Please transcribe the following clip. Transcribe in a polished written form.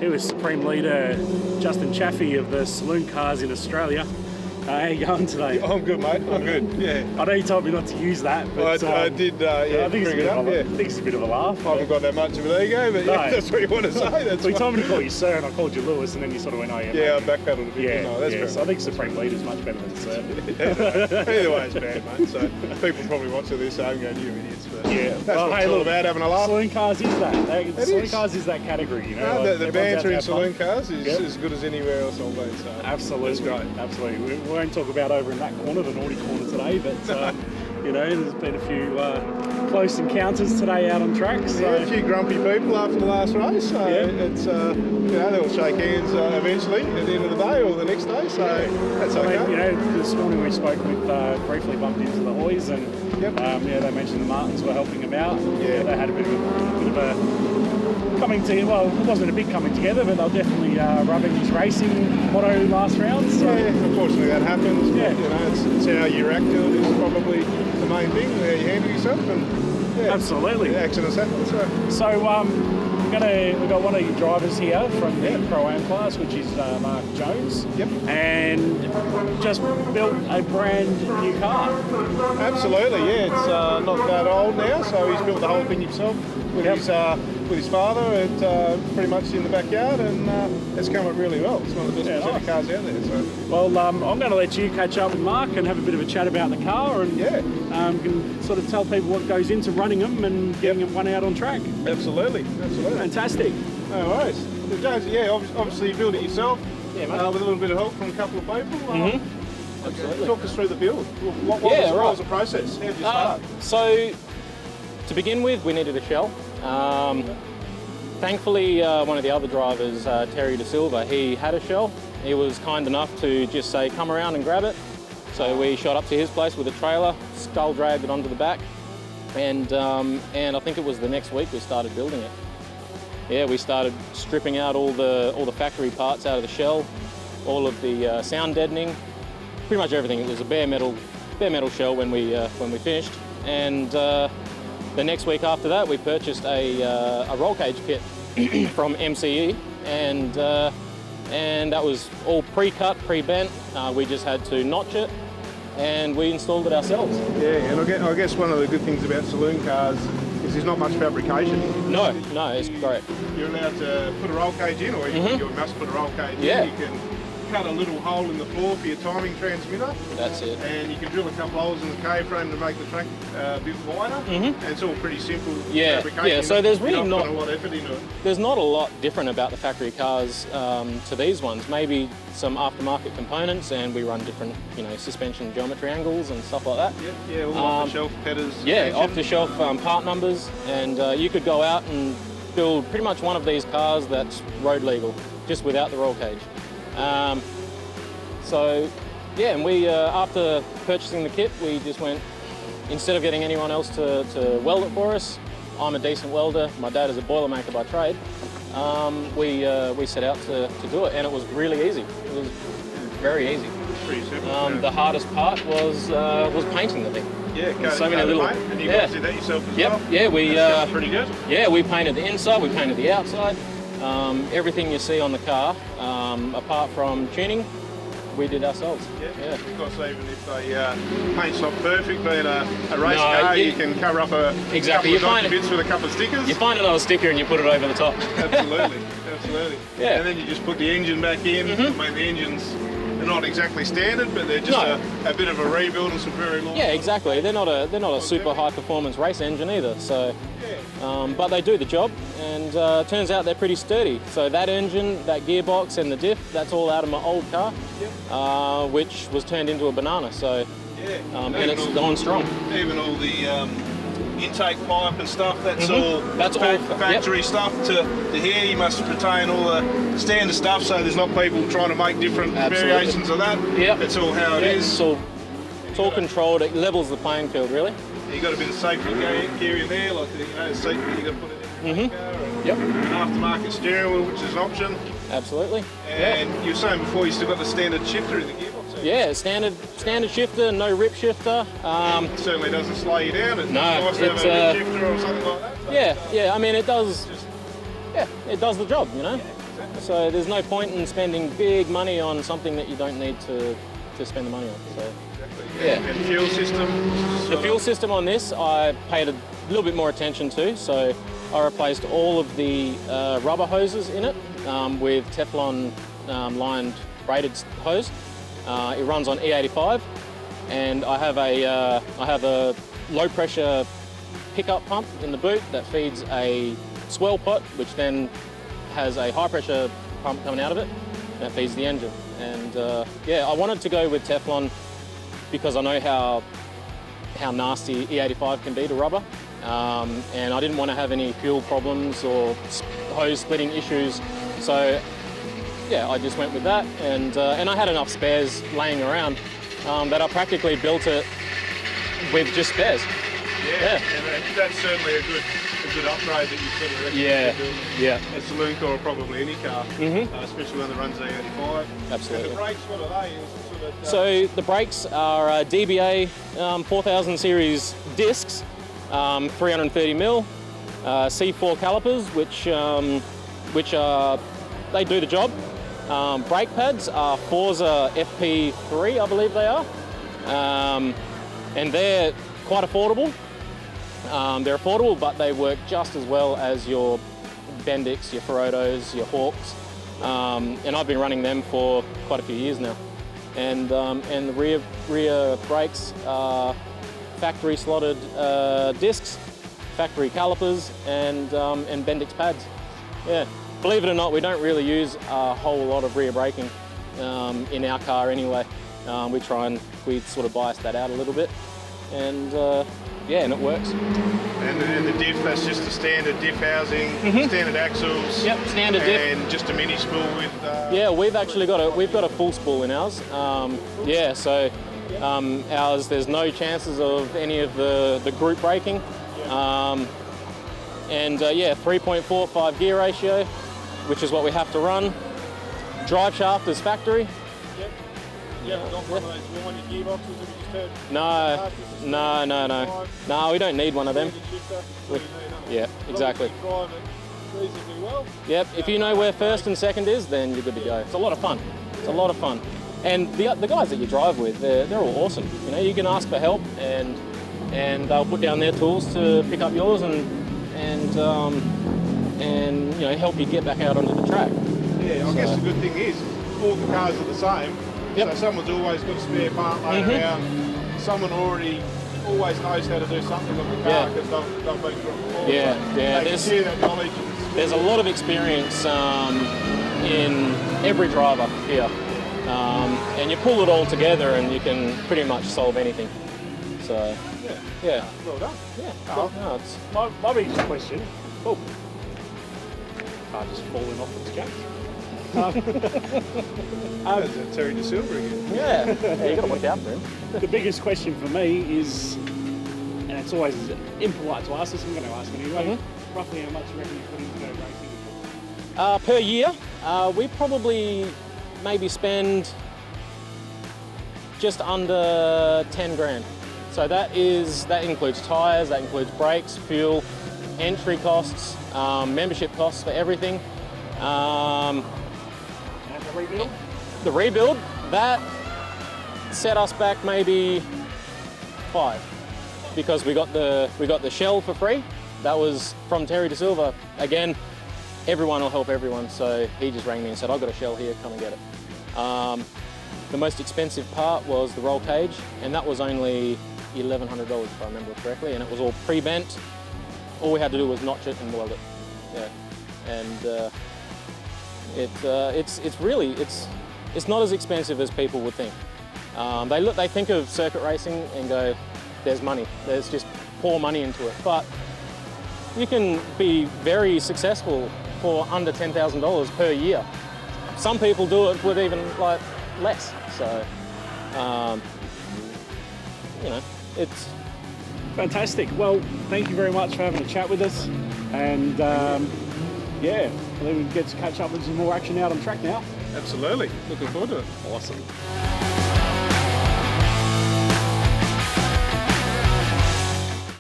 here with Supreme Leader Justin Chaffee of the Saloon Cars in Australia. How you going today? I'm good, mate. I'm good. Yeah. I know you told me not to use that, but I did. I think bring it up. I think it's a bit of a laugh. I haven't got that much of an ego, but yeah, that's what you want to say. That's well, you told me to call you sir, and I called you Lewis, and then you sort of went, oh yeah. Yeah, I backpedaled a bit. Yeah, no, that's yeah. fair So I think Supreme Leader is much better than sir. Either way, it's bad, mate. So people probably watching this home going, you idiots. But yeah. that's what it's all about, having a laugh. Saloon Cars is that. Saloon Cars is that category, you know. No, the banter in Saloon Cars is as good as anywhere else I've been. So absolutely, that's great. Absolutely. We won't talk about over in that corner, the naughty corner today, but you know, there's been a few close encounters today out on tracks. So. Yeah, a few grumpy people after the last race. So it's you know, they'll shake hands eventually at the end of the day or the next day. So that's okay. I mean, you know, this morning we spoke with briefly bumped into the Hoys, and yeah, they mentioned the Martins were helping them out. Yeah, they had a bit of a coming together. Well, it wasn't a big coming together, but they'll definitely rubbing his racing motto last round. So. Yeah, unfortunately that happens. Yeah. But, you know, it's how you react to it is probably the main thing, how you handle yourself, and yeah, absolutely, accidents happen. So we've got one of your drivers here from the Pro-Am class, which is Mark Jones. Yep. And just built a brand new car. Absolutely, yeah. It's not that old now, so he's built the whole thing himself with his father. It's pretty much in the backyard, and it's come up really well. It's one of the best presented cars out there. So. Well, I'm going to let you catch up with Mark and have a bit of a chat about the car, and can sort of tell people what goes into running them and getting one out on track. Absolutely. Fantastic. No worries. So James, obviously you built it yourself, with a little bit of help from a couple of people. Absolutely. Talk us through the build. What was the process? How did you start? So, to begin with, we needed a shell. Thankfully, one of the other drivers, Terry De Silva, he had a shell. He was kind enough to just say, come around and grab it. So we shot up to his place with a trailer, skull dragged it onto the back, and I think it was the next week we started building it. Yeah, we started stripping out all the factory parts out of the shell, all of the sound deadening, pretty much everything. It was a bare metal shell when we finished, and the next week after that we purchased a roll cage kit from MCE, and that was all pre-cut, pre-bent. We just had to notch it, and we installed it ourselves. Yeah, and I guess one of the good things about saloon cars is there's not much fabrication. No, it's great. You're allowed to put a roll cage in, or you must put a roll cage in. You can cut a little hole in the floor for your timing transmitter. That's it. And you can drill a couple holes in the K-frame to make the track a bit wider. And it's all pretty simple fabrication. Yeah, so there's really not a lot of effort into it. There's not a lot different about the factory cars to these ones. Maybe some aftermarket components, and we run different, suspension geometry angles and stuff like that. Yeah, all off-the-shelf headers. Yeah, off-the-shelf part numbers, and you could go out and build pretty much one of these cars that's road legal, just without the roll cage. And we, after purchasing the kit, we just went, instead of getting anyone else to weld it for us, I'm a decent welder, my dad is a boilermaker by trade, we set out to do it, and it was really easy. It was very easy. Pretty simple. The hardest part was painting the thing. Yeah, so many little. Paint, and you guys did that yourself as well? Yeah, we. Pretty good. Yeah, we painted the inside, we painted the outside. Everything you see on the car, apart from tuning, we did ourselves. Yeah. Because even if the paint's not perfect, being a race car, you can cover up a couple of dodgy bits with a couple of stickers. You find another sticker and you put it over the top. Absolutely. Yeah. And then you just put the engine back in. I mean, the engines are not exactly standard, but they're just a bit of a rebuild and some very long. Yeah, exactly. They're not a super high performance race engine either. So, but they do the job, and turns out they're pretty sturdy. So that engine, that gearbox, and the diff, that's all out of my old car, which was turned into a banana. So, and it's going strong. Even all the intake pipe and stuff, that's all factory stuff to here. You must retain all the standard stuff, so there's not people trying to make different variations of that. It's all how it is. It's all controlled. It levels the playing field, really. You got a bit of safety gear in there, like the seat that you got to put it in the car. An aftermarket steering wheel, which is an option. Absolutely. And you were saying before you still got the standard shifter in the gearbox. Yeah, standard shifter, no rip shifter. It certainly doesn't slow you down. It's nice to have a rip shifter or something like that. Yeah. I mean, it does. Yeah, it does the job, Exactly. So there's no point in spending big money on something that you don't need to spend the money on. So yeah. And fuel system? The fuel system on this I paid a little bit more attention to. So I replaced all of the rubber hoses in it with Teflon lined braided hose. It runs on E85, and I have a low pressure pickup pump in the boot that feeds a swell pot, which then has a high pressure pump coming out of it that feeds the engine. And yeah, I wanted to go with Teflon because I know how nasty E85 can be to rubber, and I didn't want to have any fuel problems or hose splitting issues. So yeah, I just went with that, and I had enough spares laying around that I practically built it with just spares. Yeah. And that's certainly a good upgrade that you sort of recommend. Yeah. A saloon car or probably any car, especially one that runs E85. Absolutely. And the brakes, what are they? So the brakes are DBA 4000 series discs, 330mm, C4 calipers, which are they do the job. Brake pads are Forza FP3, I believe they are, and they're quite affordable. They're affordable, but they work just as well as your Bendix, your Ferodos, your Hawks, and I've been running them for quite a few years now. And the rear brakes are factory slotted discs, factory calipers, and Bendix pads. Yeah. Believe it or not, we don't really use a whole lot of rear braking in our car anyway. We sort of bias that out a little bit, and yeah, and it works. And the diff, that's just a standard diff housing, standard axles. Yep, standard diff. And just a mini spool with. Yeah, we've got a full spool in ours. Yeah, so ours, there's no chances of any of the group braking. And yeah, 3.45 gear ratio, which is what we have to run. Drive shaft is factory. Not one of those winding gearboxes that we just heard. No, we don't need one of them. Yeah, exactly. Yep, if you know where first and second is, then you're good to go. It's a lot of fun. It's a lot of fun. And the guys that you drive with, they're all awesome. You know, you can ask for help, and they'll put down their tools to pick up yours and you know, help you get back out onto the track. Yeah, I guess the good thing is all the cars are the same. Yep. So someone's always got a spare part laying around. Someone always knows how to do something on the car because they've been through it before. Yeah. They share that knowledge. There's a lot of experience in every driver here, and you pull it all together, and you can pretty much solve anything. So yeah. Well done. Yeah. It's My biggest question. Oh, just falling off the chat. Terry De Silva again. Yeah, you got to watch out for him. The biggest question for me is, and it's always impolite to ask this, I'm going to ask anyway, roughly how much do you reckon you put into go racing? Per year, we probably maybe spend just under 10 grand. So that includes tyres, that includes brakes, fuel, entry costs, membership costs for everything. And the rebuild? The rebuild, that set us back maybe 5, because we got the shell for free. That was from Terry De Silva. Again, everyone will help everyone, so he just rang me and said, I've got a shell here, come and get it. The most expensive part was the roll cage, and that was only $1,100 if I remember correctly, and it was all pre-bent. All we had to do was notch it and weld it. Yeah, and it's not as expensive as people would think. They think of circuit racing and go, there's money. There's just pour money into it, but you can be very successful for under $10,000 per year. Some people do it with even like less. So, you know, it's fantastic. Well, thank you very much for having a chat with us, and yeah, I think we get to catch up with some more action out on track now. Absolutely. Looking forward to it. Awesome.